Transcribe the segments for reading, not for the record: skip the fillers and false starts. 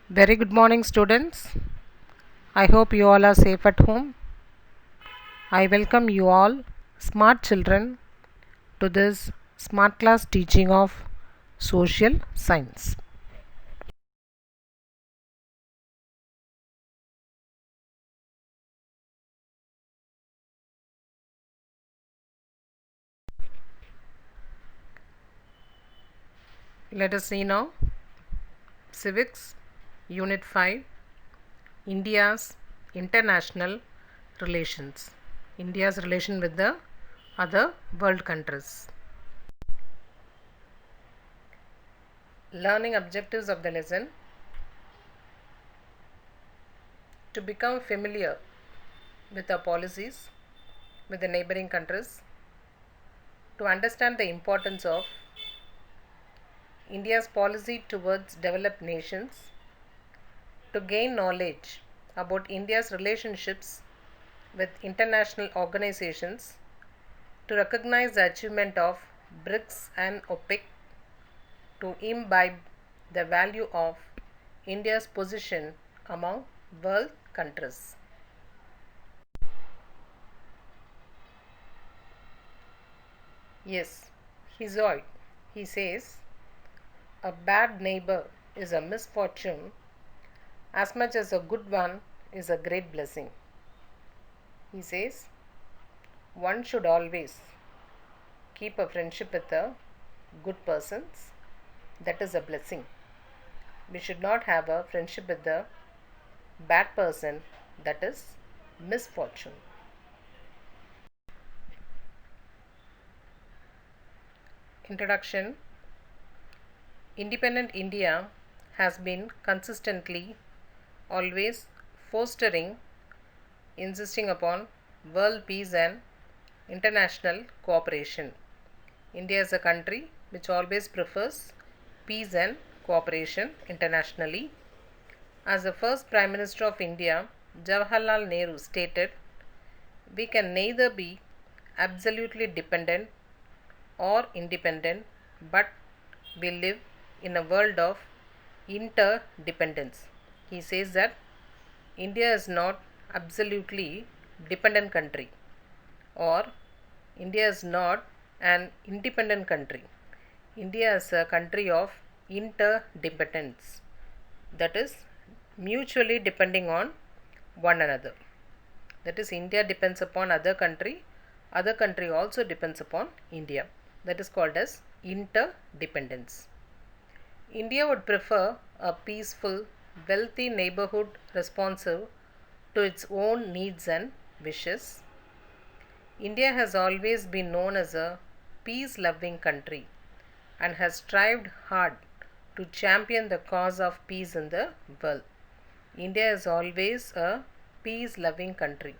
Very good morning, students. I hope you all are safe at home. I welcome you all, smart children, to this smart class teaching of social science. Let us see now Civics, Unit 5, India's International Relations. India's relation with the other world countries. Learning objectives of the lesson: to become familiar with our policies with the neighboring countries, to understand the importance of India's policy towards developed nations, to gain knowledge about India's relationships with international organizations, to recognize the achievement of BRICS and OPEC, to imbibe the value of India's position among world countries. Yes, Hesiod, he says, a bad neighbor is a misfortune as much as a good one is a great blessing. He says, one should always keep a friendship with the good persons. That is a blessing. We should not have a friendship with the bad person. That is misfortune. Introduction. Independent India has been consistently always fostering, insisting upon world peace and international cooperation. India is a country which always prefers peace and cooperation internationally. As the first Prime Minister of India, Jawaharlal Nehru stated, we can neither be absolutely dependent or independent, but we live in a world of interdependence. He says that India is not absolutely dependent country, or India is not an independent country. India is a country of interdependence, that is mutually depending on one another. That is, India depends upon other country also depends upon India. That is called as interdependence. India would prefer a peaceful, wealthy neighborhood responsive to its own needs and wishes. India has always been known as a peace loving country and has strived hard to champion the cause of peace in the world. India is always a peace loving country.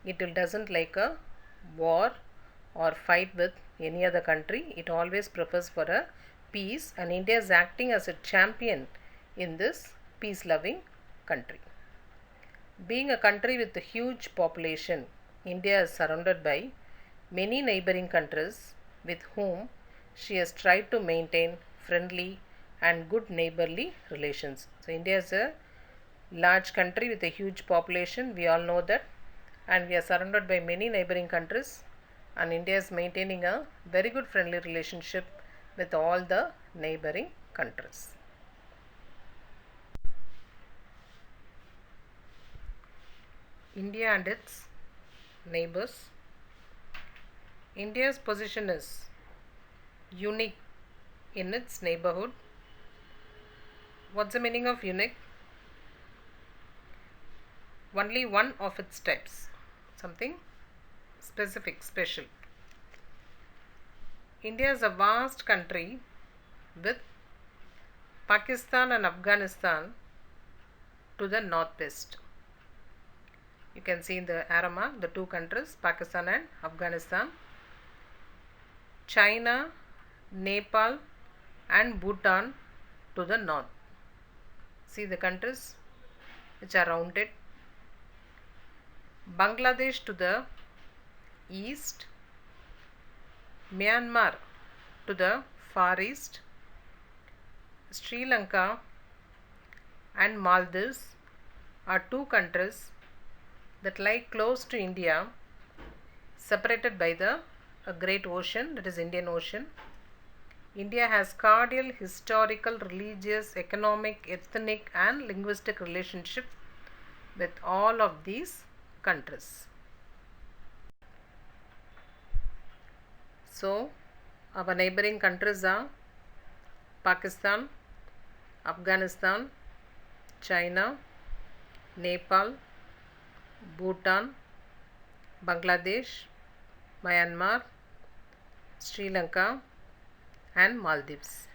It doesn't like a war or fight with any other country. It always prefers for a peace, and India is acting as a champion in this peace loving country. Being a country with a huge population, India is surrounded by many neighboring countries with whom she has tried to maintain friendly and good neighborly relations. So, India is a large country with a huge population, we all know that, and we are surrounded by many neighboring countries, and India is maintaining a very good friendly relationship with all the neighboring countries. India and its neighbors. India's position is unique in its neighborhood. What's the meaning of unique? Only one of its types, something specific, special. India is a vast country with Pakistan and Afghanistan to the northwest. You can see in the arrow mark the two countries, Pakistan and Afghanistan. China, Nepal and Bhutan to the north. See the countries which are rounded. Bangladesh to the east, Myanmar to the far east, Sri Lanka and Maldives are two countries that lie close to India, separated by the great ocean, that is Indian Ocean. India has cordial historical, religious, economic, ethnic and linguistic relationship with all of these countries. So, our neighboring countries are Pakistan, Afghanistan, China, Nepal, Bhutan, Bangladesh, Myanmar, Sri Lanka and Maldives.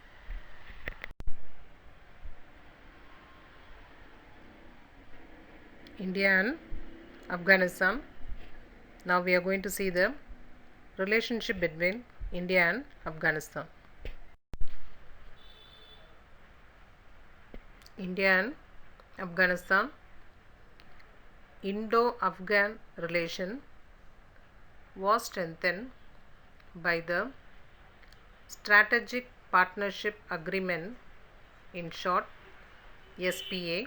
India and Afghanistan. Now we are going to see the relationship between India and Afghanistan. India and Afghanistan Indo-Afghan relation was strengthened by the Strategic Partnership Agreement, in short SPA.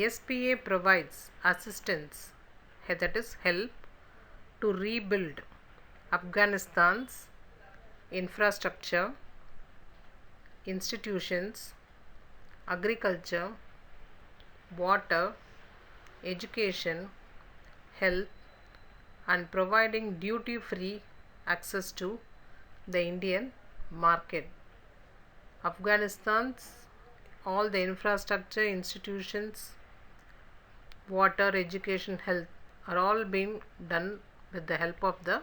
SPA provides assistance, that is help, to rebuild Afghanistan's infrastructure, institutions, agriculture, water, education, health, and providing duty-free access to the Indian market. Afghanistan's all the infrastructure, institutions, water, education, health are all being done with the help of the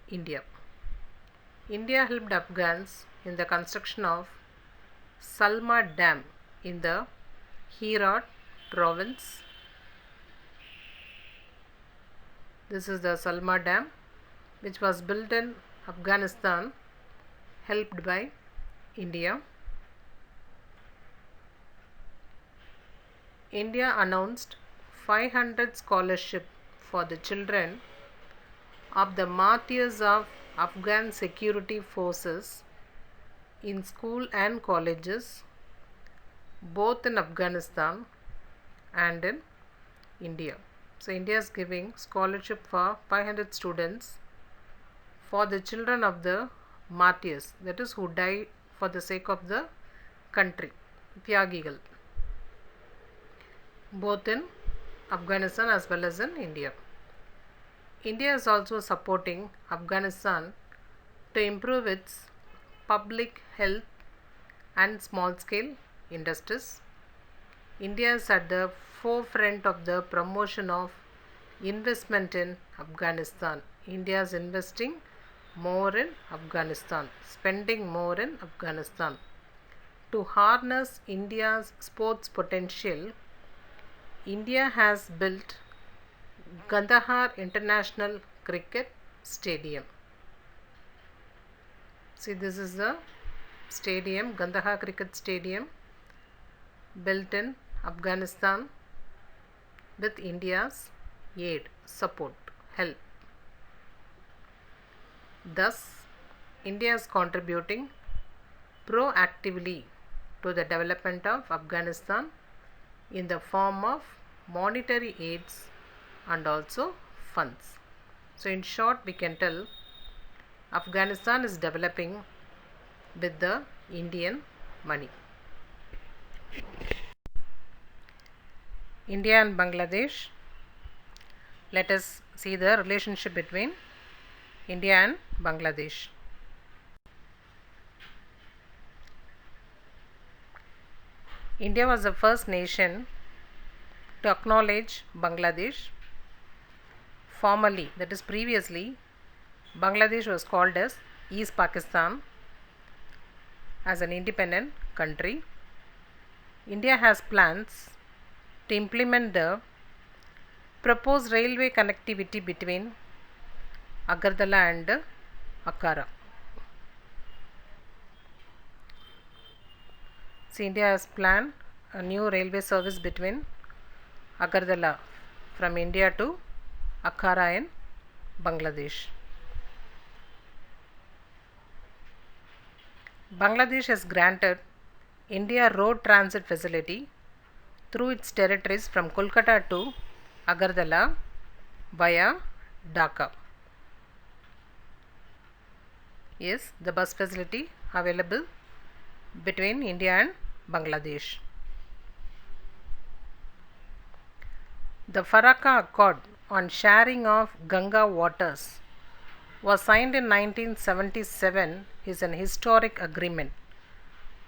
India. India helped Afghans in the construction of Salma Dam in the Herat province. This is the Salma Dam, which was built in Afghanistan, helped by India. India announced 500 scholarship for the children of the martyrs of Afghan security forces in school and colleges, both in Afghanistan and in India. So India is giving scholarship for 500 students for the children of the martyrs, that is who die for the sake of the country, Tyagigal, both in Afghanistan as well as in India. India is also supporting Afghanistan to improve its public health and small scale industries. India is at the forefront of the promotion of investment in Afghanistan. India is investing more in Afghanistan, spending more in Afghanistan. To harness India's sports potential, India has built Kandahar International Cricket Stadium. See, this is the stadium, Kandahar Cricket Stadium, built in Afghanistan with India's aid, support, help. Thus, India is contributing proactively to the development of Afghanistan in the form of monetary aids and also funds. So in short, we can tell Afghanistan is developing with the Indian money. India and Bangladesh. Let us see the relationship between India and Bangladesh. India was the first nation to acknowledge Bangladesh. Formally, that is previously, Bangladesh was called as East Pakistan as an independent country. India has plans to implement the proposed railway connectivity between Agartala and Ankara. So India has planned a new railway service between Agartala from India to Ankara in Bangladesh. Bangladesh has granted India Road Transit Facility through its territories from Kolkata to Agartala via Dhaka. Yes, the bus facility available between India and Bangladesh. The Faraka Accord on sharing of Ganga waters was signed in 1977 is an historic agreement.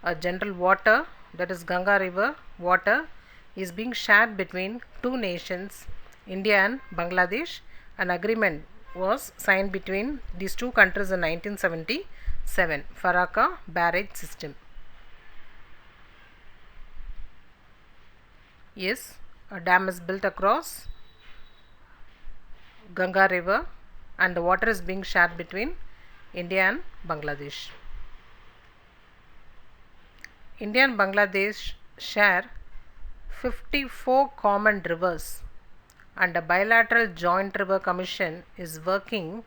A general water, that is Ganga river water, is being shared between two nations, India and Bangladesh. An agreement was signed between these two countries in 1977, Faraka barrage system. Yes, a dam is built across Ganga river and the water is being shared between India and Bangladesh. India and Bangladesh share 54 common rivers, and a bilateral joint river commission is working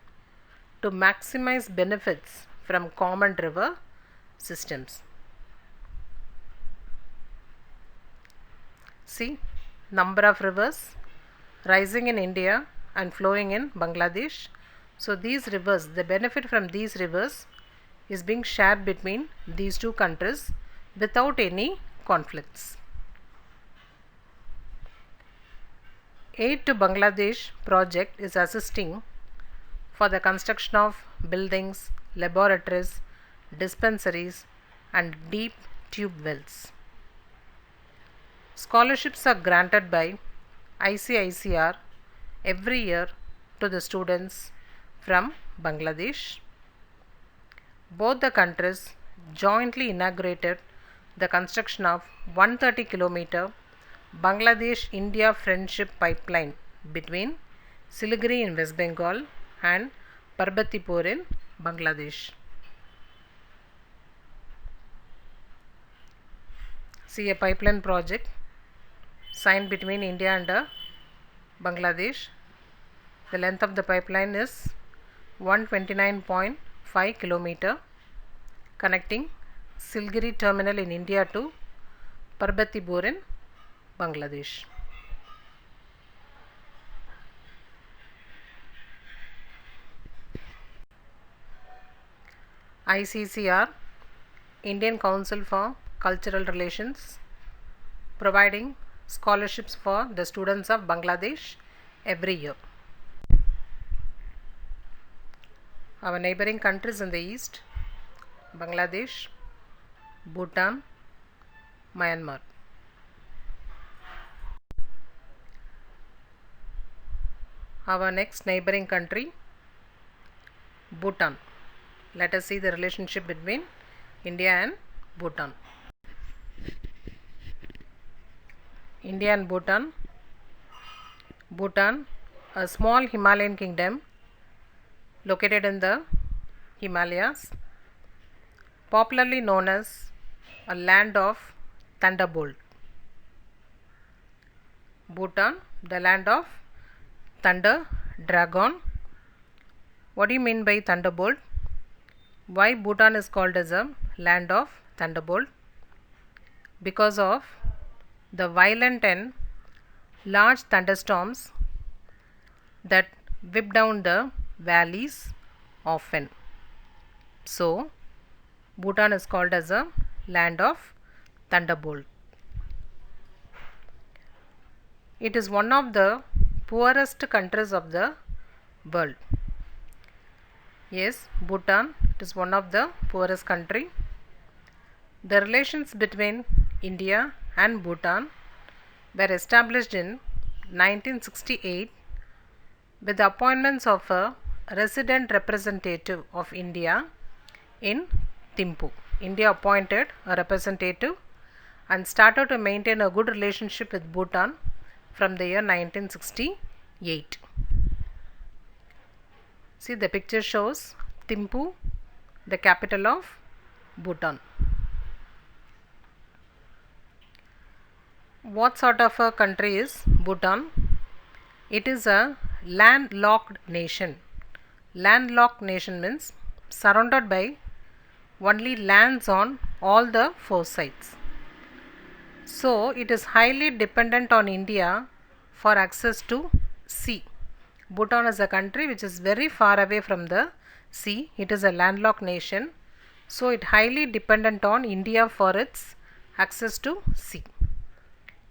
to maximize benefits from common river systems. See, number of rivers rising in India and flowing in Bangladesh. So these rivers, the benefit from these rivers is being shared between these two countries without any conflicts. Aid to Bangladesh project is assisting for the construction of buildings, laboratories, dispensaries and deep tube wells. Scholarships are granted by ICICR every year to the students from Bangladesh. Both the countries jointly inaugurated the construction of 130 km Bangladesh-India Friendship Pipeline between Siliguri in West Bengal and Parbatipur in Bangladesh. See, a pipeline project signed between India and Bangladesh. The length of the pipeline is 129.5 km connecting Siliguri terminal in India to Parbatipur in Bangladesh. ICCR, Indian Council for Cultural Relations, providing scholarships for the students of Bangladesh every year. Our neighboring countries in the east, Bangladesh, Bhutan, Myanmar. Our next neighboring country, Bhutan. Let us see the relationship between India and Bhutan. India and Bhutan. Bhutan, a small Himalayan kingdom located in the Himalayas, popularly known as a land of thunderbolt. Bhutan, the land of thunder dragon. What do you mean by thunderbolt? Why Bhutan is called as a land of thunderbolt? Because of the violent and large thunderstorms that whip down the valleys often. So, Bhutan is called as a land of thunderbolt. It is one of the poorest countries of the world. Yes, Bhutan, it is one of the poorest country. The relations between India and Bhutan were established in 1968 with the appointments of a resident representative of India in Thimphu. India appointed a representative and started to maintain a good relationship with Bhutan from the year 1968. See, the picture shows Thimphu, the capital of Bhutan. What sort of a country is Bhutan? It is a landlocked nation. Landlocked nation means surrounded by only lands on all the four sides. So it is highly dependent on India for access to sea. Bhutan is a country which is very far away from the sea. It is a landlocked nation. So it highly dependent on India for its access to sea.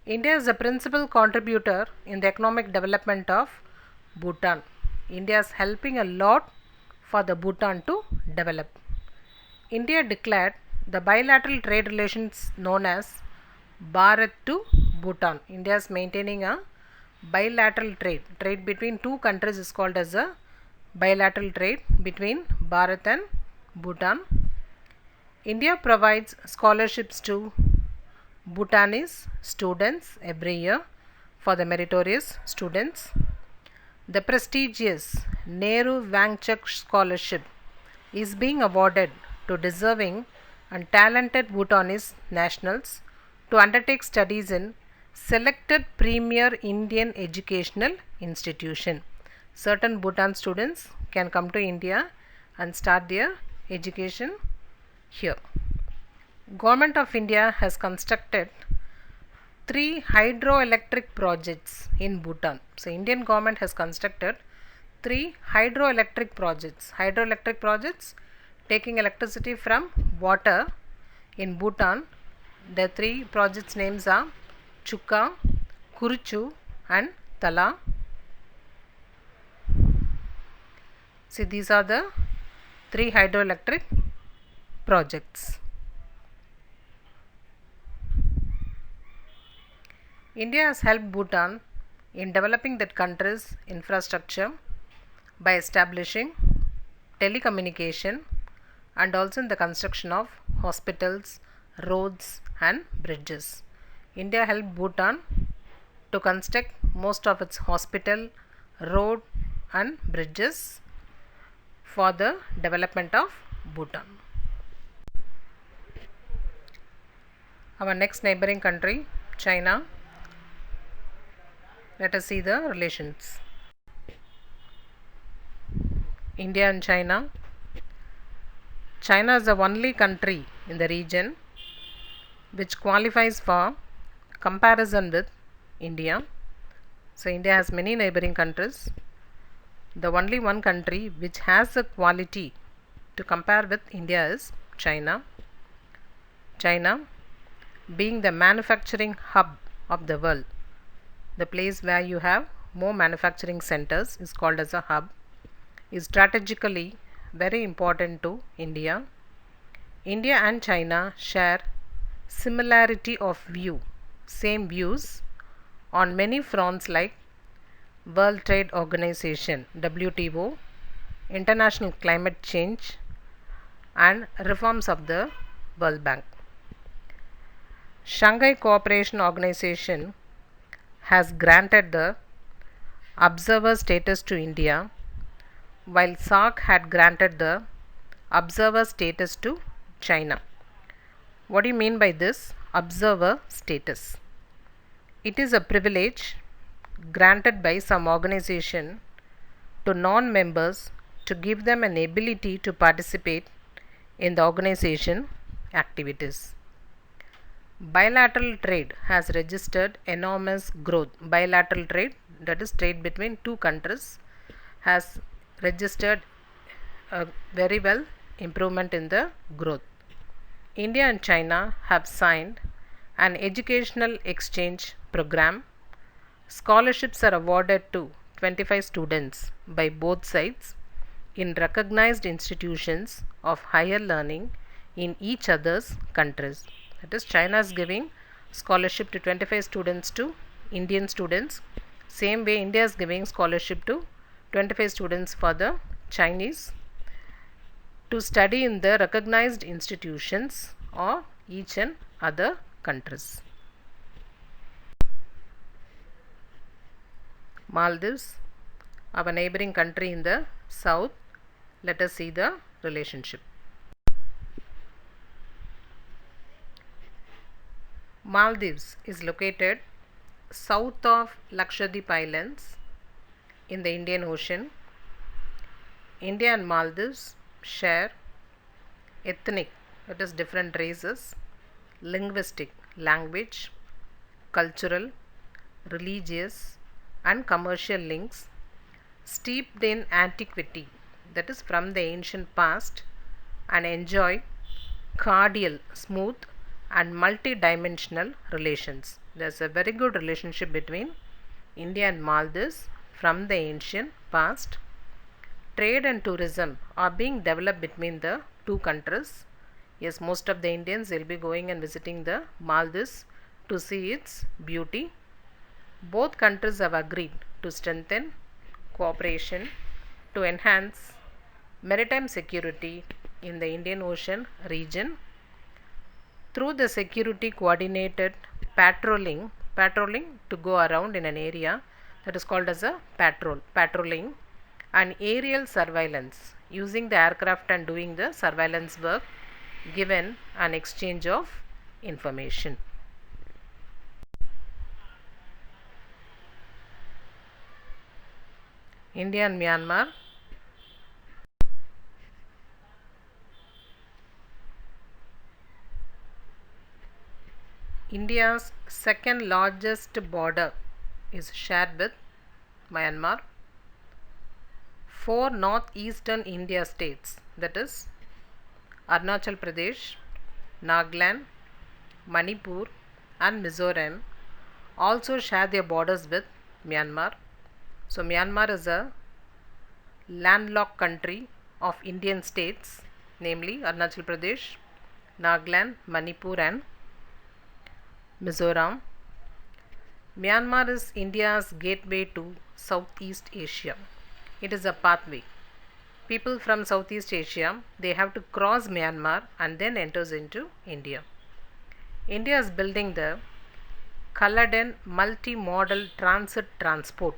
India is a principal contributor in the economic development of Bhutan. India is helping a lot for the Bhutan to develop. India declared the bilateral trade relations known as Bharat to Bhutan. India is maintaining a bilateral trade. Trade between two countries is called as a bilateral trade between Bharat and Bhutan. India provides scholarships to Bhutanese students every year for the meritorious students. The prestigious Nehru Wangchuk Scholarship is being awarded to deserving and talented Bhutanese nationals to undertake studies in selected premier Indian educational institution. Certain Bhutan students can come to India and start their education here. Government of India has constructed 3 hydroelectric projects in Bhutan. So Indian government has constructed 3 hydroelectric projects. Hydroelectric projects taking electricity from water in Bhutan. The 3 projects names are Chukha, Kurichu and Tala. See, these are the 3 hydroelectric projects. India has helped Bhutan in developing that country's infrastructure by establishing telecommunication and also in the construction of hospitals, roads and bridges. India helped Bhutan to construct most of its hospital, road and bridges for the development of Bhutan. Our next neighboring country, China. Let us see the relations. India and China. China is the only country in the region which qualifies for comparison with India. So India has many neighboring countries. The only one country which has the quality to compare with India is China. China being the manufacturing hub of the world. The place where you have more manufacturing centers is called as a hub, is strategically very important to India. India and China share similarity of view, same views on many fronts like World Trade Organization WTO, international climate change and reforms of the World Bank. Shanghai Cooperation Organization has granted the observer status to India, while SAARC had granted the observer status to China. What do you mean by this observer status? It is a privilege granted by some organization to non-members to give them an ability to participate in the organization activities. Bilateral trade has registered enormous growth. Bilateral trade, that is trade between two countries, has registered a very well improvement in the growth. India and China have signed an educational exchange program. Scholarships are awarded to 25 students by both sides in recognized institutions of higher learning in each other's countries. That is, China is giving scholarship to 25 students to Indian students. Same way India is giving scholarship to 25 students for the Chinese to study in the recognized institutions of each and other countries. Maldives, our neighboring country in the south. Let us see the relationship. Maldives is located south of Lakshadweep Islands in the Indian Ocean. India and Maldives share ethnic, that is different races, linguistic, language cultural, religious, and commercial links steeped in antiquity, that is from the ancient past, and enjoy cordial, smooth, and multi-dimensional relations. There's a very good relationship between India and Maldives from the ancient past. Trade and tourism are being developed between the two countries. Yes, most of the Indians will be going and visiting the Maldives to see its beauty. Both countries have agreed to strengthen cooperation to enhance maritime security in the Indian Ocean region through the security coordinated patrolling to go around in an area, that is called as a patrolling, and aerial surveillance using the aircraft and doing the surveillance work, given an exchange of information. India and Myanmar. India's second largest border is shared with Myanmar. Four northeastern India states, that is Arunachal Pradesh, Nagaland, Manipur, and Mizoram, also share their borders with Myanmar. So Myanmar is a landlocked country of Indian states, namely Arunachal Pradesh, Nagaland, Manipur, and Mizoram. Myanmar is India's gateway to Southeast Asia. It is a pathway. People from Southeast Asia, they have to cross Myanmar and then enters into India. India is building the Culloden multi-modal transport,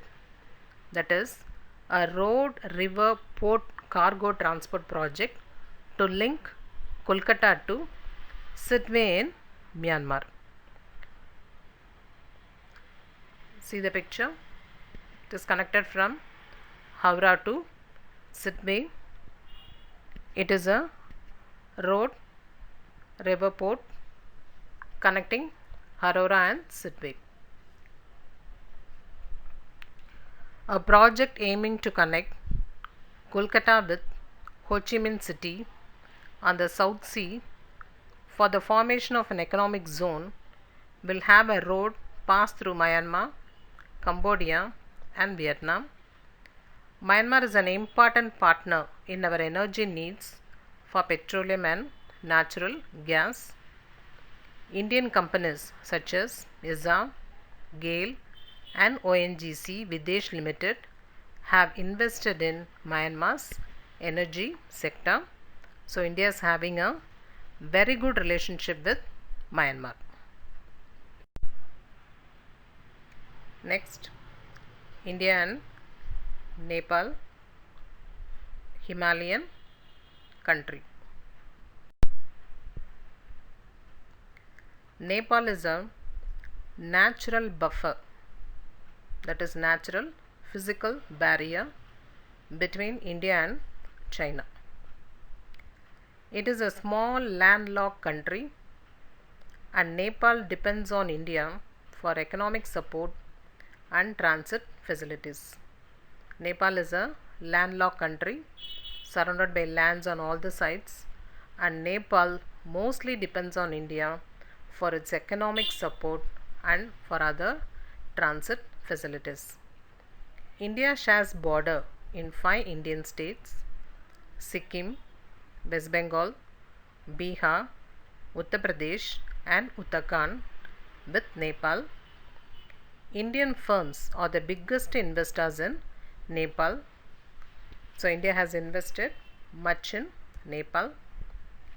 that is a road, river, port cargo transport project to link Kolkata to Sittwe in Myanmar. See the picture. It is connected from Howrah to Sittwe. It is a road, river, port connecting Howrah and Sittwe. A project aiming to connect Kolkata with Ho Chi Minh City on the South Sea for the formation of an economic zone will have a road pass through Myanmar, Cambodia, and Vietnam. Myanmar is an important partner in our energy needs for petroleum and natural gas. Indian companies such as ISA, GAIL, and ONGC Videsh Limited have invested in Myanmar's energy sector. So India is having a very good relationship with Myanmar. Next, India and Nepal, Himalayan country. Nepal is a natural buffer, that is natural physical barrier between India and China. It is a small landlocked country and Nepal depends on India for economic support and transit facilities. Nepal is a landlocked country surrounded by lands on all the sides, and Nepal mostly depends on India for its economic support and for other transit facilities. India shares border in 5 Indian states: Sikkim, West Bengal, Bihar, Uttar Pradesh, and Uttarakhand with Nepal. Indian firms are the biggest investors in Nepal. So India has invested much in Nepal.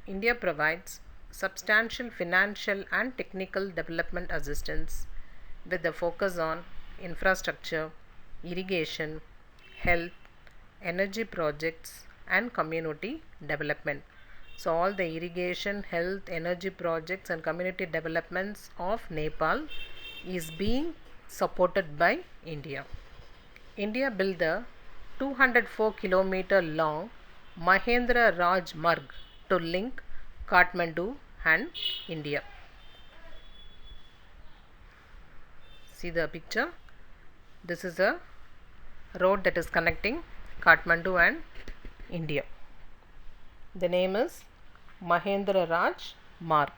India provides substantial financial and technical development assistance with the focus on infrastructure, irrigation, health, energy projects, and community development. So all the irrigation, health, energy projects and community developments of Nepal is being supported by India. India built the 204 km long Mahendra Raj Marg to link Kathmandu and India. See the picture. This is a road that is connecting Kathmandu and India. The name is Mahendra Raj Marg.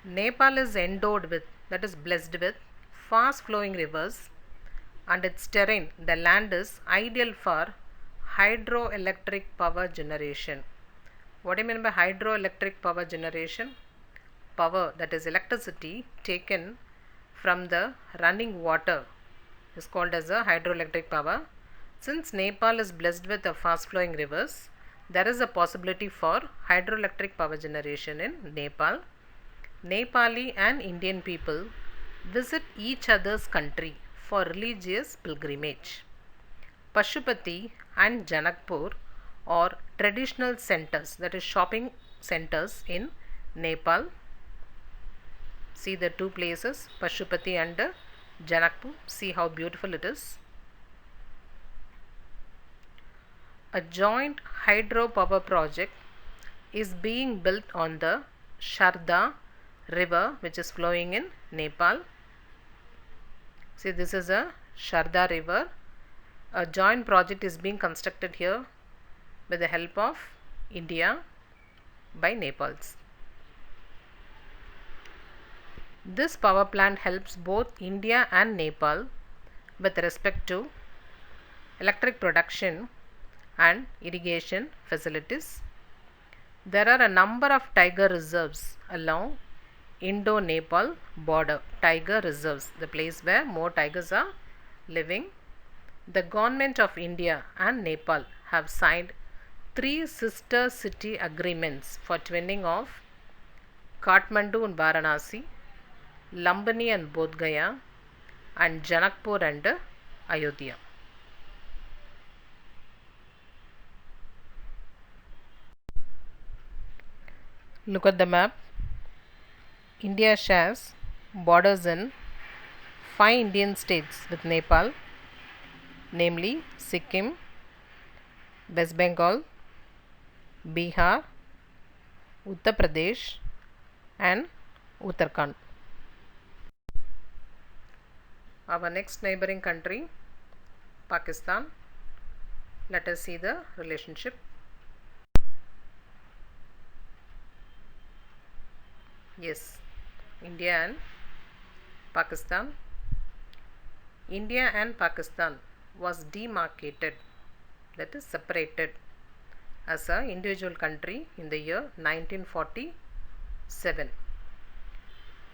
Nepal is endowed with, that is blessed with, fast flowing rivers, and its terrain, the land, is ideal for hydroelectric power generation. What do you mean by hydroelectric power generation? Power, that is electricity taken from the running water, is called as a hydroelectric power. Since Nepal is blessed with the fast flowing rivers, there is a possibility for hydroelectric power generation in Nepal. Nepali and Indian people visit each other's country for religious pilgrimage. Pashupati and Janakpur are traditional centers, that is shopping centers in Nepal. See the two places, Pashupati and Janakpur. See how beautiful it is. A joint hydropower project is being built on the Sharda river, which is flowing in Nepal. See, this is a Sharda river. A joint project is being constructed here with the help of India by Nepals. This power plant helps both India and Nepal with respect to electric production and irrigation facilities. There are a number of tiger reserves along Indo-Nepal border. Tiger reserves, the place where more tigers are living. The government of India and Nepal have signed 3 sister city agreements for twinning of Kathmandu and Varanasi, Lumbini and Bodh Gaya, and Janakpur and Ayodhya. Look at the map. India shares borders in 5 Indian states with Nepal, namely Sikkim, West Bengal, Bihar, Uttar Pradesh, and Uttarakhand. Our next neighboring country, Pakistan. Let us see the relationship. Yes, India and Pakistan. India and Pakistan was demarcated, that is separated, as an individual country in the year 1947.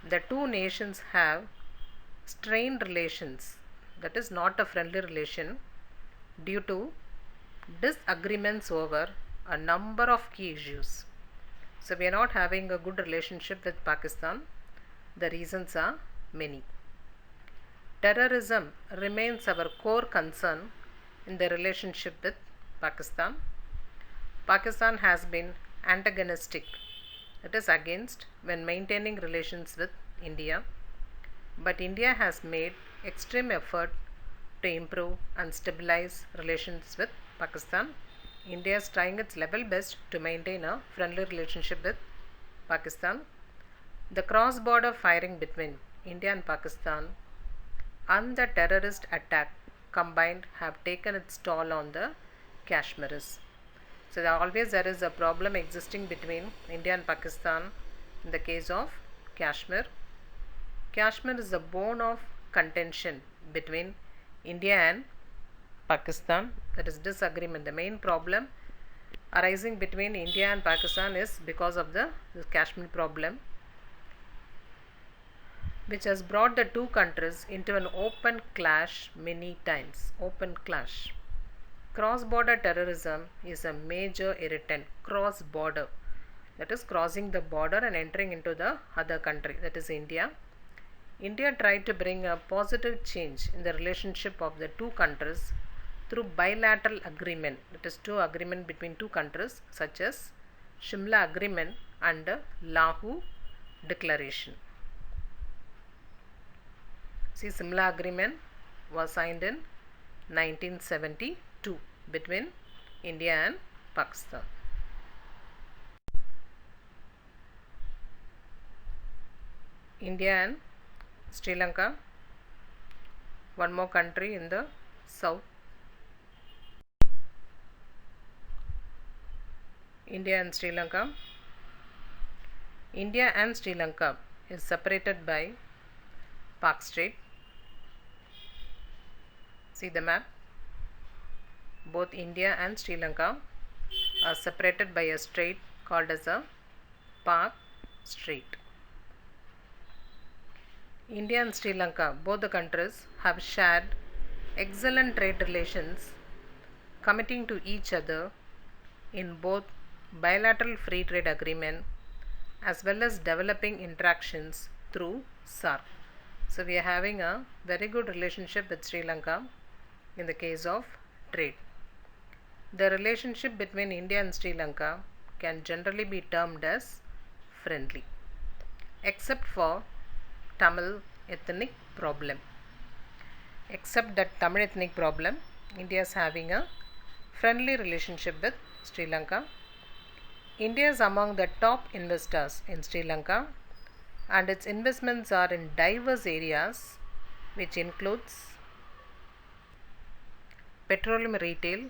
The two nations have strained relations, that is not a friendly relation, due to disagreements over a number of key issues. So we are not having a good relationship with Pakistan. The reasons are many. Terrorism remains our core concern in the relationship with Pakistan. Pakistan has been antagonistic, that is against, when maintaining relations with India. But India has made extreme effort to improve and stabilize relations with Pakistan. India is trying its level best to maintain a friendly relationship with Pakistan. The cross-border firing between India and Pakistan and the terrorist attack combined have taken its toll on the Kashmiris. So there is a problem existing between India and Pakistan in the case of Kashmir. Kashmir is a bone of contention between India and Pakistan, that is disagreement. The main problem arising between India and Pakistan is because of the Kashmir problem, which has brought the two countries into an open clash many times. Open clash. Cross-border terrorism is a major irritant. Cross-border, that is crossing the border and entering into the other country, that is India. India tried to bring a positive change in the relationship of the two countries through bilateral agreement, that is agreement between two countries, such as Shimla Agreement and Lahore Declaration. See, Shimla Agreement was signed in 1972 between India and Pakistan. India and Sri Lanka, one more country in the south. India and Sri Lanka. India and Sri Lanka is separated by Pak Strait. See the map. Both India and Sri Lanka are separated by a strait called as a Pak Strait. India and Sri Lanka, both the countries have shared excellent trade relations, committing to each other in both bilateral free trade agreement as well as developing interactions through SAARC. So we are having a very good relationship with Sri Lanka in the case of trade. The relationship between India and Sri Lanka can generally be termed as friendly, except for Tamil ethnic problem. Except that Tamil ethnic problem, India is having a friendly relationship with Sri Lanka. India is among the top investors in Sri Lanka, and its investments are in diverse areas, which includes petroleum retail,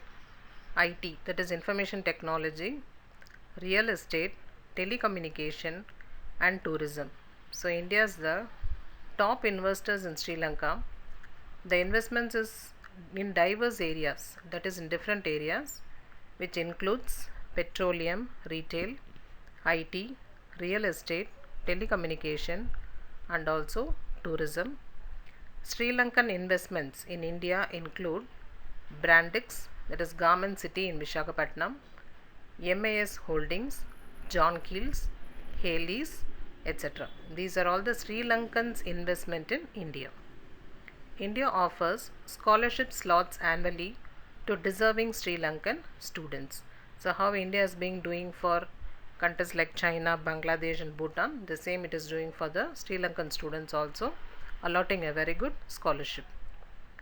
IT, that is information technology, real estate, telecommunication, and tourism. So India is the top investors in Sri Lanka. The investments is in diverse areas, that is in different areas, which includes petroleum, retail, IT, real estate, telecommunication, and also tourism. Sri Lankan investments in India include Brandix, that is Garment City in Visakhapatnam, MAS Holdings, John Keel's, Haley's, etc. These are all the Sri Lankans' investment in India. India offers scholarship slots annually to deserving Sri Lankan students. So how India is being doing for countries like China, Bangladesh and Bhutan, the same it is doing for the Sri Lankan students also, allotting a very good scholarship.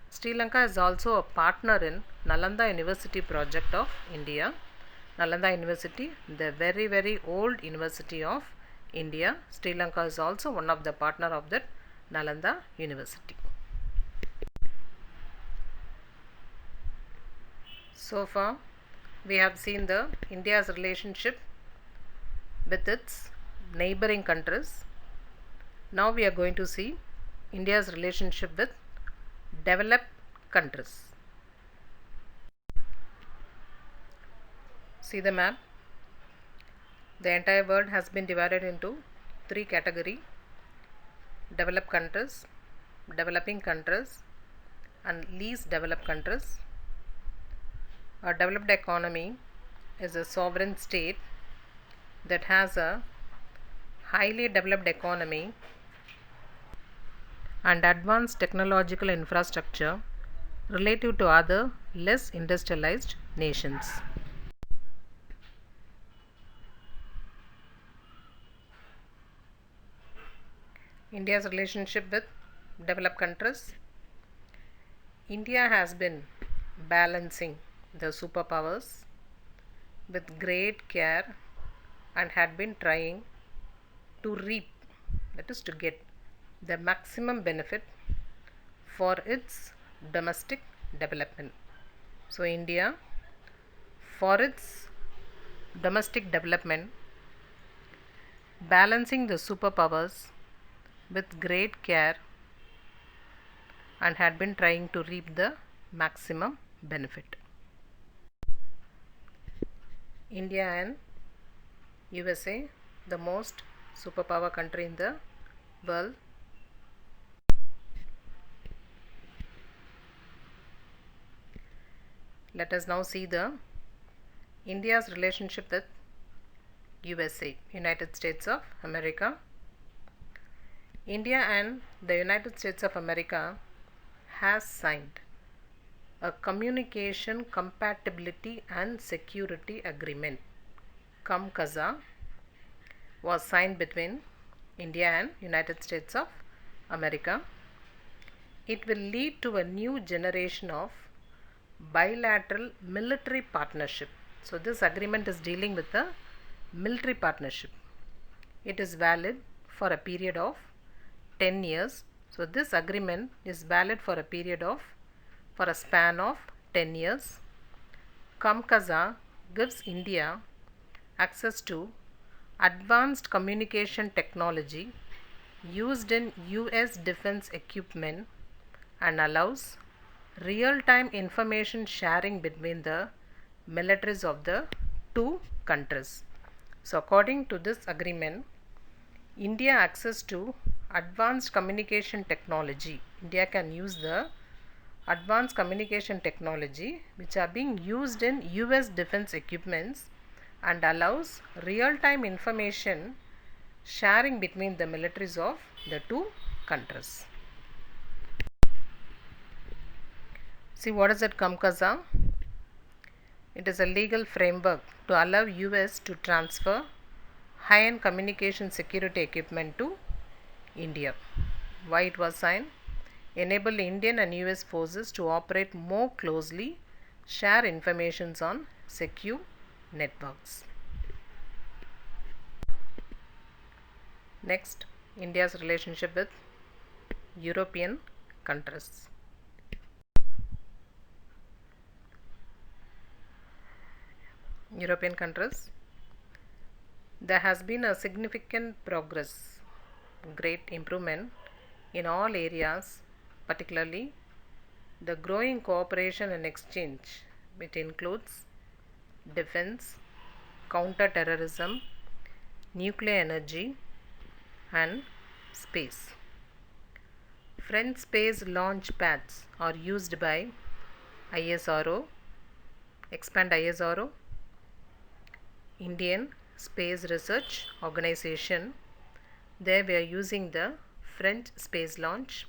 Sri Lanka is also a partner in Nalanda University project of India. Nalanda University, the very old university of India. Sri Lanka is also one of the partner of that Nalanda University. So far we have seen the India's relationship with its neighboring countries. Now we are going to see India's relationship with developed countries. See the map. The entire world has been divided into three categories: developed countries, developing countries, and least developed countries. A developed economy is a sovereign state that has a highly developed economy and advanced technological infrastructure relative to other less industrialized nations. India's relationship with developed countries. India has been balancing the superpowers with great care and had been trying to reap, that is to get the maximum benefit for its domestic development. So India, for its domestic development, balancing the superpowers with great care and had been trying to reap the maximum benefit. India and USA, the most superpower country in the world. Let us now see the India's relationship with USA, United States of America. India and the United States of America has signed a communication compatibility and security agreement. CUMCASA was signed between India and United States of America. It will lead to a new generation of bilateral military partnership. So this agreement is dealing with the military partnership. It is valid for a period of 10 years. So this agreement is valid for a span of 10 years. COMCASA gives India access to advanced communication technology used in US defense equipment and allows real-time information sharing between the militaries of the two countries. So according to this agreement, India access to advanced communication technology. India can use the advanced communication technology which are being used in US defense equipments and allows real-time information sharing between the militaries of the two countries. See, what is it, COMCASA? It is a legal framework to allow US to transfer high-end communication security equipment to India. Why it was signed? Enable Indian and US forces to operate more closely, share information on secure networks. Next, India's relationship with European countries. European countries. There has been a significant progress, great improvement in all areas, particularly the growing cooperation and exchange, which includes defense, counter-terrorism, nuclear energy, and space. French space launch pads are used by ISRO, expand ISRO, Indian Space Research Organization. There we are using the French space launch.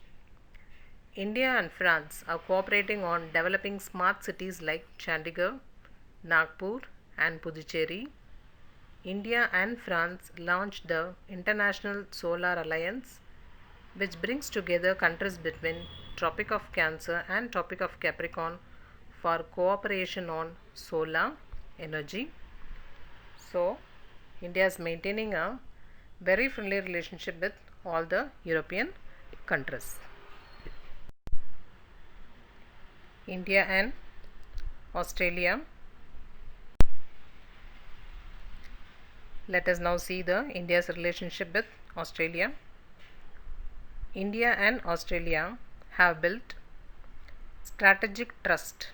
India and France are cooperating on developing smart cities like Chandigarh, Nagpur and Puducherry. India and France launched the International Solar Alliance, which brings together countries between Tropic of Cancer and Tropic of Capricorn for cooperation on solar energy. So, India is maintaining a very friendly relationship with all the European countries. India and Australia. Let us now see the India's relationship with Australia. India and Australia have built strategic trust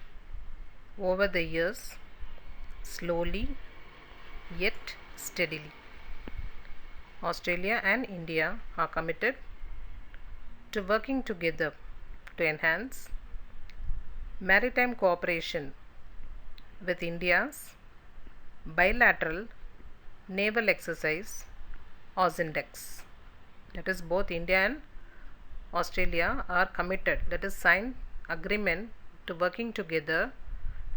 over the years, slowly yet steadily. Australia and India are committed to working together to enhance maritime cooperation with India's bilateral naval exercise AUSINDEX. That is, both India and Australia are committed, that is signed agreement to working together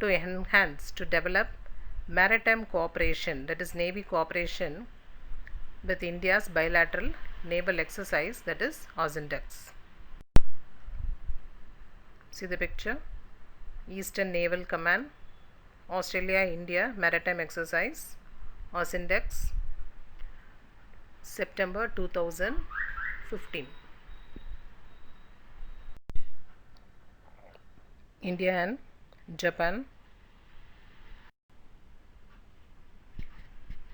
to enhance, to develop maritime cooperation, that is Navy cooperation with India's bilateral naval exercise, that is AUSINDEX. See the picture, Eastern Naval Command, Australia-India Maritime Exercise, AUSINDEX, September 2015. India and Japan.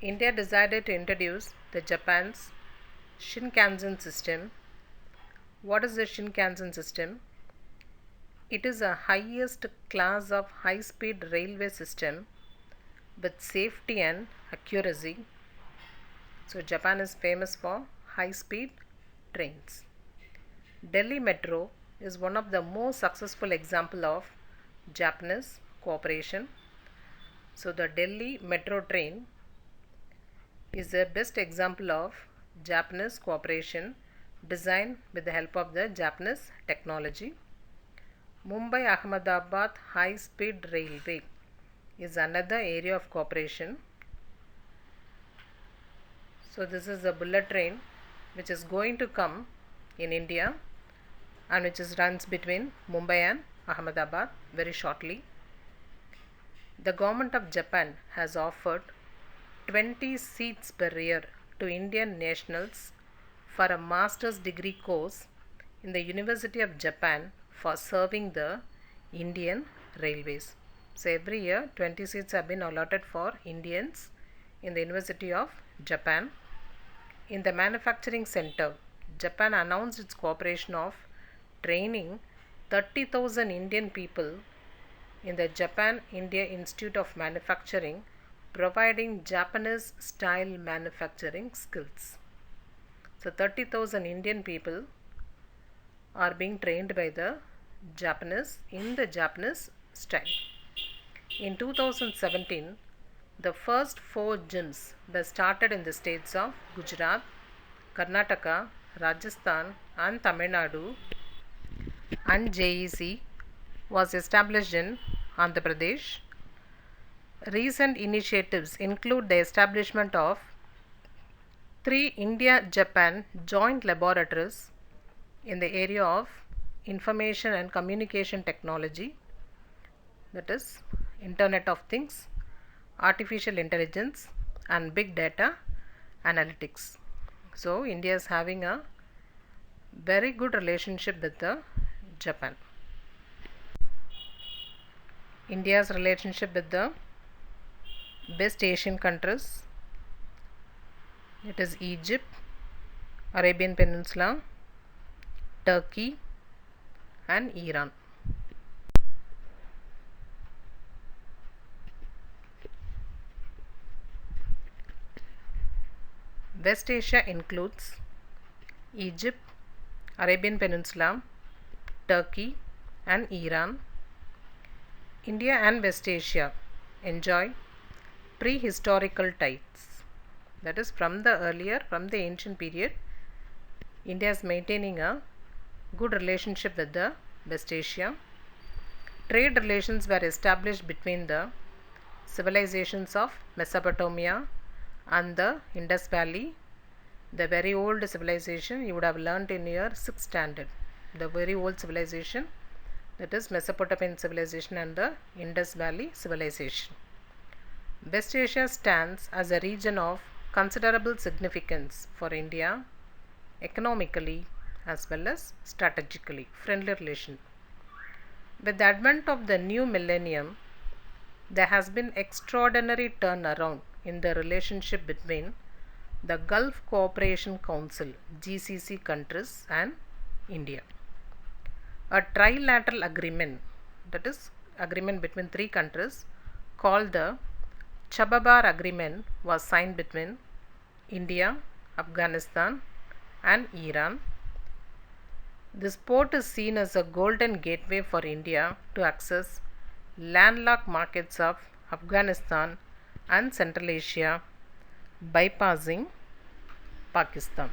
India decided to introduce the Japan's Shinkansen system. What is the Shinkansen system? It is a highest class of high-speed railway system with safety and accuracy. So Japan is famous for high-speed trains. Delhi Metro is one of the most successful example of Japanese cooperation. So the Delhi Metro train is the best example of Japanese cooperation designed with the help of the Japanese technology. Mumbai-Ahmedabad high-speed railway is another area of cooperation. So this is a bullet train which is going to come in India and which runs between Mumbai and Ahmedabad very shortly. The government of Japan has offered 20 seats per year to Indian nationals for a master's degree course in the University of Japan for serving the Indian Railways. So every year 20 seats have been allotted for Indians in the University of Japan. In the manufacturing center, Japan announced its cooperation of training 30,000 Indian people in the Japan India Institute of Manufacturing, providing Japanese style manufacturing skills. So 30,000 Indian people are being trained by the Japanese in the Japanese style. In 2017, the first 4 gyms were started in the states of Gujarat, Karnataka, Rajasthan and Tamil Nadu, and JEC was established in Andhra Pradesh. Recent initiatives include the establishment of 3 India-Japan joint laboratories in the area of information and communication technology, that is Internet of Things, artificial intelligence and big data analytics. So India is having a very good relationship with the Japan. India's relationship with the West Asian countries, it is Egypt, Arabian Peninsula, Turkey and Iran. West Asia includes Egypt, Arabian Peninsula, Turkey and Iran. India and West Asia enjoy prehistorical ties. That is from the ancient period, India is maintaining a good relationship with the West Asia. Trade relations were established between the civilizations of Mesopotamia and the Indus Valley, the very old civilization you would have learnt in your 6th standard. The very old civilization, that is Mesopotamian civilization and the Indus Valley civilization. West Asia stands as a region of considerable significance for India, economically as well as strategically. Friendly relation. With the advent of the new millennium, there has been extraordinary turnaround in the relationship between the Gulf Cooperation Council GCC countries and India. A trilateral agreement, that is agreement between 3 countries called the Chababar Agreement, was signed between India, Afghanistan and Iran. This port is seen as a golden gateway for India to access landlocked markets of Afghanistan and Central Asia, bypassing Pakistan.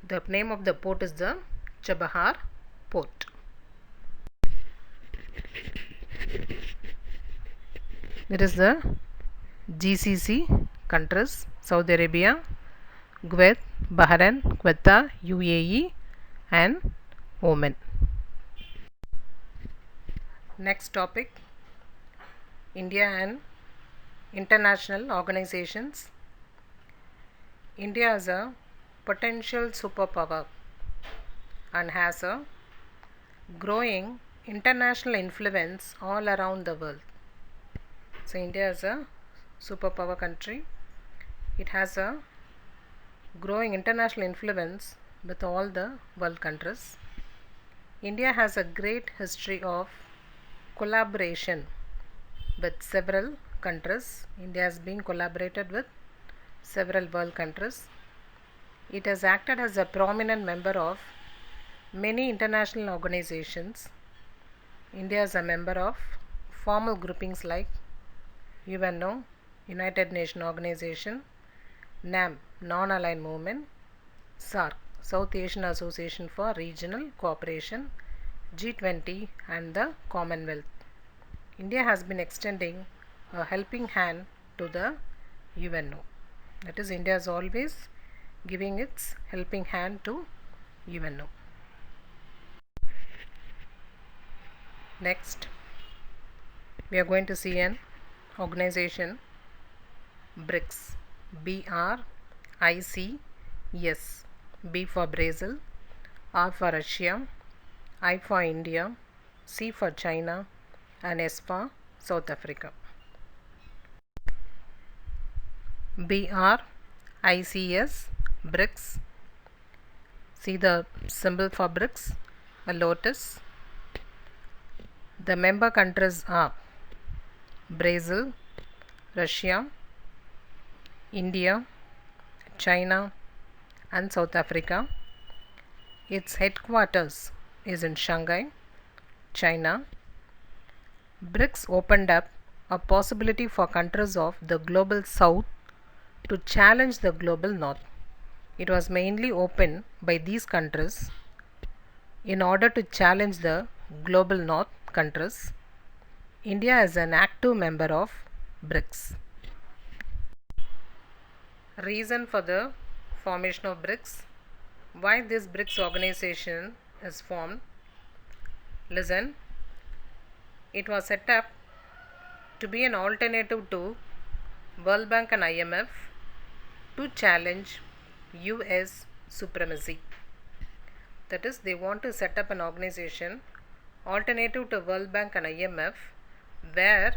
The name of the port is the Chabahar Port. There is the GCC countries: Saudi Arabia, Kuwait, Bahrain, Qatar, UAE and Oman. Next topic, India and international organizations. India is a potential superpower and has a growing international influence all around the world. So India is a superpower country. It has a growing international influence with all the world countries. India has a great history of collaboration with several countries. India has been collaborated with several world countries. It has acted as a prominent member of many international organizations. India is a member of formal groupings like UNO, United Nations Organization, NAM, Non-Aligned Movement, SAARC, South Asian Association for Regional Cooperation, G20 and the Commonwealth. India has been extending a helping hand to the UNO. That is, India is always giving its helping hand to UNO. Next, we are going to see an organization BRICS. BRICS. B for Brazil, R for Russia, I for India, C for China, and S for South Africa. BRICS, BRICS. See the symbol for BRICS, a lotus. The member countries are Brazil, Russia, India, China, and South Africa. Its headquarters is in Shanghai, China. BRICS opened up a possibility for countries of the global south to challenge the global north. It was mainly opened by these countries in order to challenge the global north countries. India is an active member of BRICS. Reason for the formation of BRICS. Why this BRICS organization is formed? Listen, it was set up to be an alternative to World Bank and IMF to challenge US supremacy. That is, they want to set up an organization alternative to World Bank and IMF where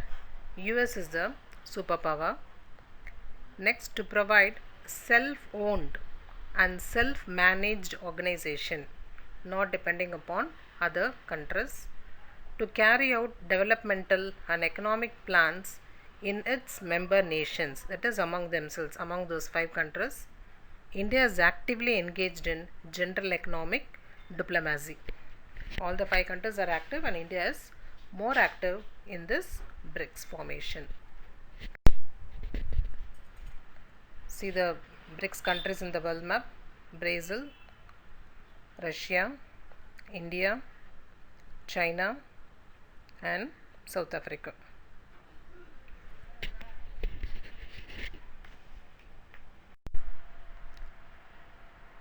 US is the superpower. Next, to provide self-owned and self-managed organization, not depending upon other countries, to carry out developmental and economic plans in its member nations, that is among themselves, among those 5 countries. India is actively engaged in general economic diplomacy. All the 5 countries are active and India is more active in this BRICS formation. See the BRICS countries in the world map: Brazil, Russia, India, China, and South Africa.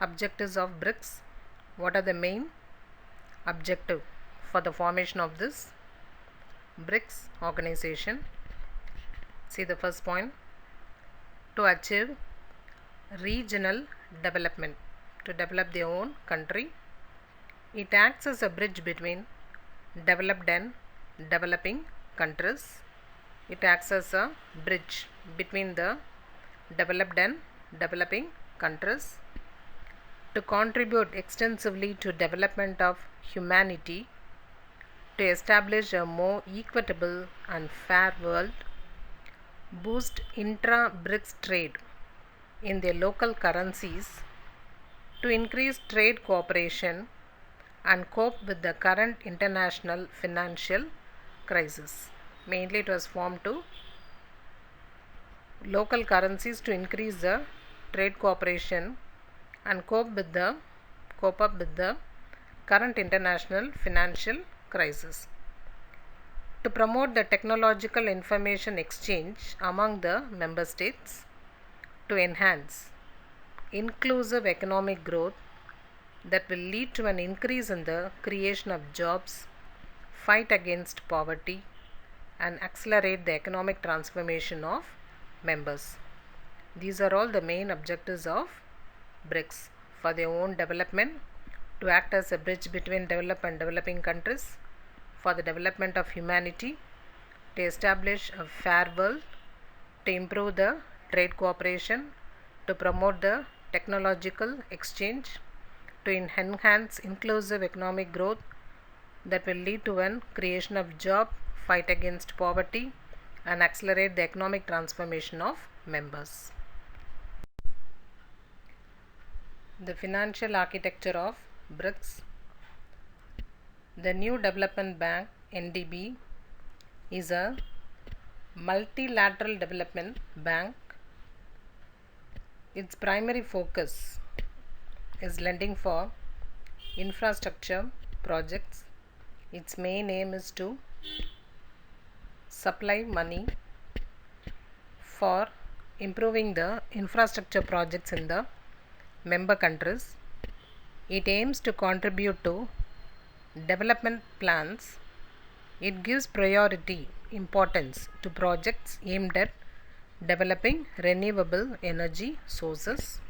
Objectives of BRICS. What are the main objective for the formation of this BRICS organization? See the first point: to achieve regional development, to develop their own country. It acts as a bridge between developed and developing countries. It acts as a bridge between the developed and developing countries. To contribute extensively to development of humanity, to establish a more equitable and fair world, boost intra-BRICS trade in their local currencies, to increase trade cooperation and cope with the current international financial crisis. Mainly it was formed to local currencies to increase the trade cooperation and cope up with the current international financial crisis. To promote the technological information exchange among the member states, to enhance inclusive economic growth that will lead to an increase in the creation of jobs, fight against poverty, and accelerate the economic transformation of members. These are all the main objectives of BRICS: for their own development, to act as a bridge between developed and developing countries, for the development of humanity, to establish a fair world, to improve the trade cooperation, to promote the technological exchange, to enhance inclusive economic growth that will lead to an creation of job, fight against poverty, and accelerate the economic transformation of members. The financial architecture of BRICS. The New Development Bank (NDB) is a multilateral development bank. Its primary focus is lending for infrastructure projects. Its main aim is to supply money for improving the infrastructure projects in the member countries. It aims to contribute to development plans. It gives priority importance to projects aimed at developing renewable energy sources.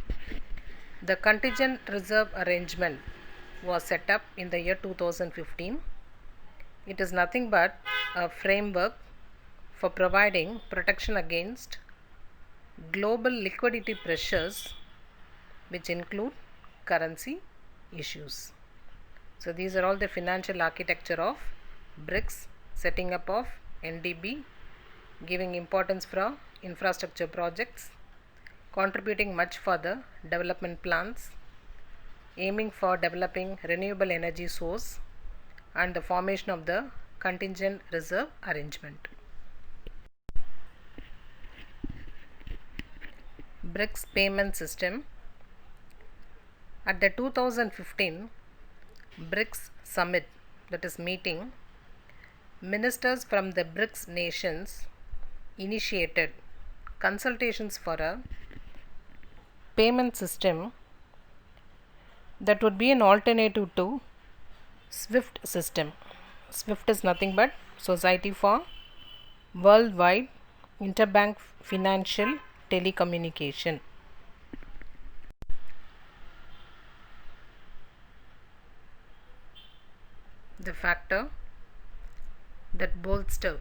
The contingent reserve arrangement was set up in the year 2015. It is nothing but a framework for providing protection against global liquidity pressures, which include currency issues. So these are all the financial architecture of BRICS, setting up of NDB, giving importance for infrastructure projects, contributing much for the development plans, aiming for developing renewable energy source, and the formation of the contingent reserve arrangement. BRICS payment system. At the 2015 BRICS summit, that is meeting, ministers from the BRICS nations initiated consultations for a payment system that would be an alternative to SWIFT system. SWIFT is nothing but Society for Worldwide Interbank Financial Telecommunication. The factor that bolster,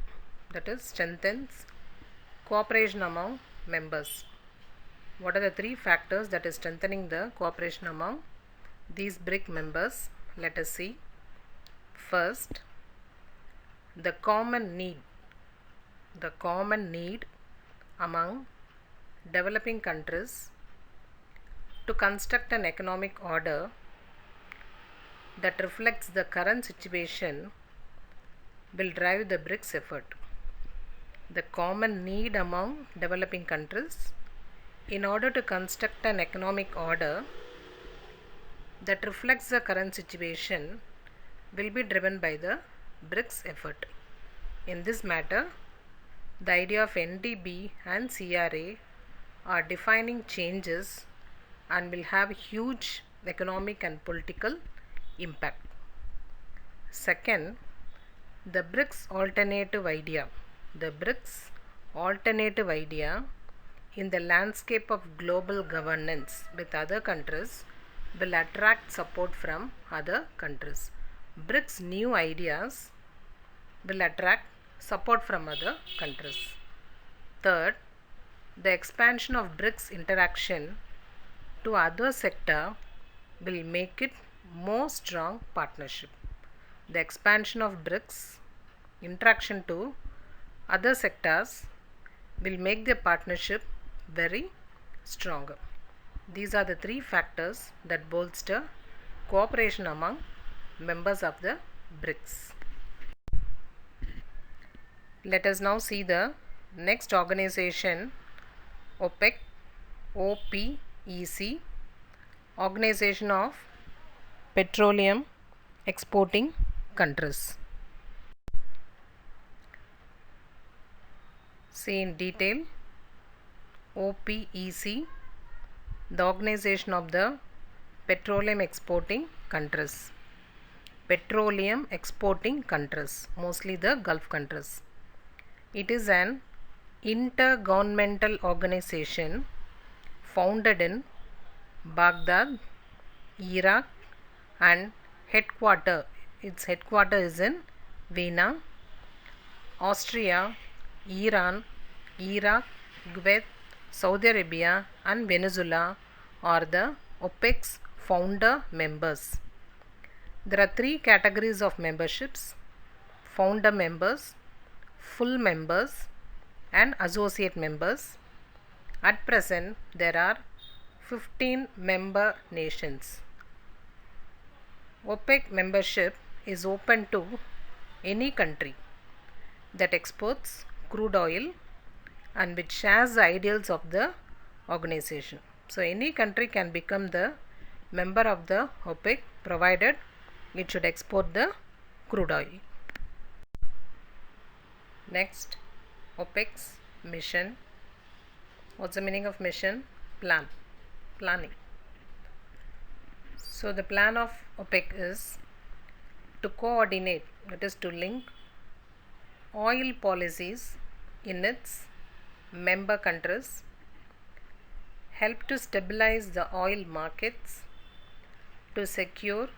that is strengthens cooperation among members. What are the three factors that is strengthening the cooperation among these BRIC members? Let us see. First, the common need among developing countries to construct an economic order that reflects the current situation will drive the BRICS effort. The common need among developing countries in order to construct an economic order that reflects the current situation will be driven by the BRICS effort. In this matter, the idea of NDB and CRA are defining changes and will have huge economic and political impact. Second, the BRICS alternative idea. The BRICS alternative idea in the landscape of global governance with other countries will attract support from other countries. BRICS new ideas will attract support from other countries. Third, the expansion of BRICS interaction to other sector will make it more strong partnership. The expansion of BRICS interaction to other sectors will make the partnership very stronger. These are the three factors that bolster cooperation among members of the BRICS. Let us now see the next organization, OPEC, OPEC, Organization of Petroleum Exporting Countries. See in detail. OPEC, the Organization of the Petroleum Exporting Countries. Petroleum exporting countries, mostly the Gulf countries. It is an intergovernmental organization founded in Baghdad, Iraq, and its headquarter is in Vienna. Austria, Iran, Iraq, Kuwait, Saudi Arabia and Venezuela are the OPEC's founder members. There are three categories of memberships: founder members, full members and associate members. At present, there are 15 member nations. OPEC membership is open to any country that exports crude oil and which shares the ideals of the organization. So any country can become the member of the OPEC provided it should export the crude oil. Next, OPEC's mission. What's the meaning of mission? Planning. So the plan of OPEC is to coordinate, that is to link oil policies in its member countries help to stabilize the oil markets to secure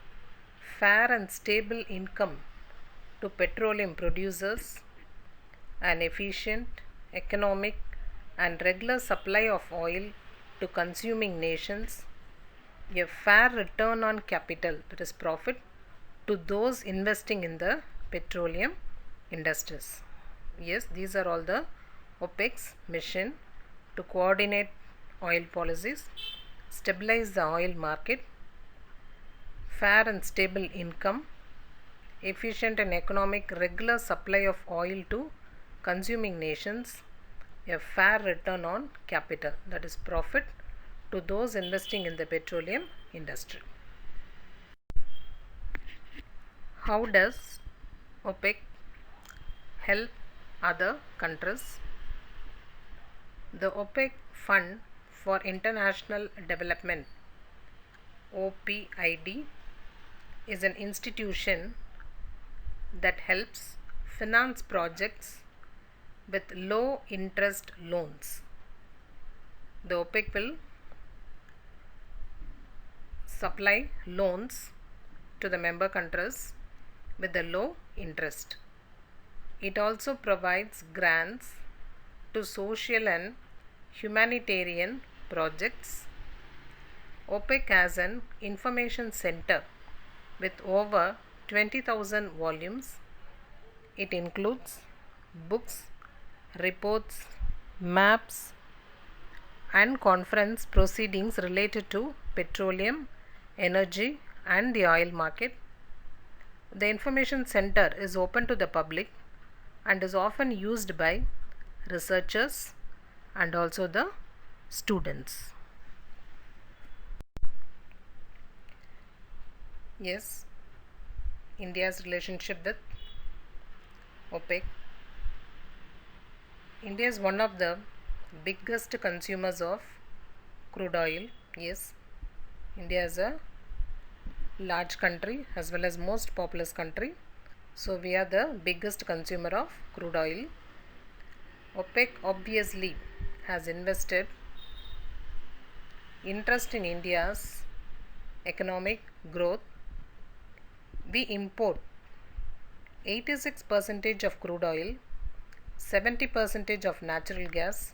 fair and stable income to petroleum producers, an efficient, economic, and regular supply of oil to consuming nations, a fair return on capital, that is profit, to those investing in the petroleum industries. Yes, these are all the OPEC's mission to coordinate oil policies, stabilize the oil market, fair and stable income, efficient and economic regular supply of oil to consuming nations, a fair return on capital, that is profit, to those investing in the petroleum industry. How does OPEC help other countries? The OPEC Fund for International Development, OPID, is an institution that helps finance projects with low interest loans. The OPEC will supply loans to the member countries with a low interest. It also provides grants to social and humanitarian projects. OPEC has an information center with over 20,000 volumes. It includes books, reports, maps, and conference proceedings related to petroleum, energy, and the oil market. The information center is open to the public and is often used by researchers and also the students. Yes, India's relationship with OPEC. India is one of the biggest consumers of crude oil. Yes, India is a large country as well as most populous country. So we are the biggest consumer of crude oil. OPEC obviously has invested interest in India's economic growth. We import 86% of crude oil, 70% of natural gas,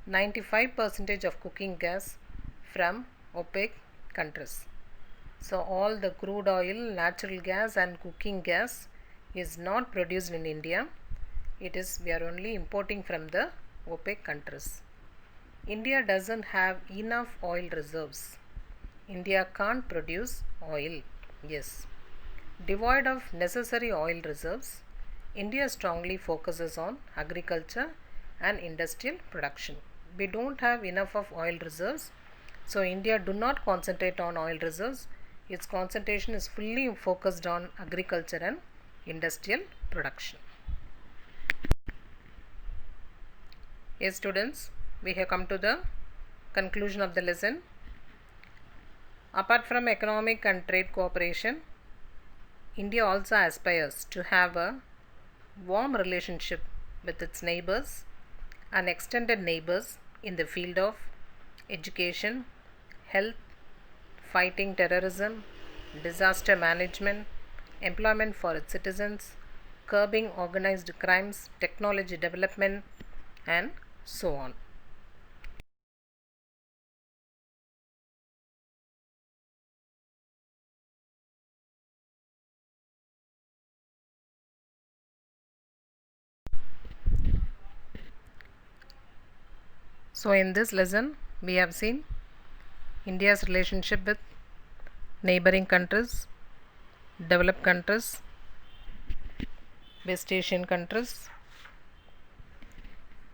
95% of cooking gas from OPEC countries. So all the crude oil, natural gas and cooking gas is not produced in India. We are only importing from the OPEC countries. India doesn't have enough oil reserves. India can't produce oil. Yes. Devoid of necessary oil reserves, India strongly focuses on agriculture and industrial production. We don't have enough of oil reserves, so India do not concentrate on oil reserves. Its concentration is fully focused on agriculture and industrial production. Yes, students, we have come to the conclusion of the lesson. Apart from economic and trade cooperation, India also aspires to have a warm relationship with its neighbors and extended neighbors in the field of education, health, fighting terrorism, disaster management, employment for its citizens, curbing organized crimes, technology development, and so on. So in this lesson, we have seen India's relationship with neighboring countries, developed countries, West Asian countries,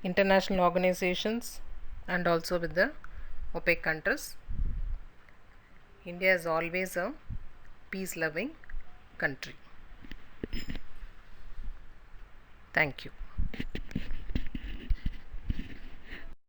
international organizations, and also with the OPEC countries. India is always a peace-loving country. Thank you.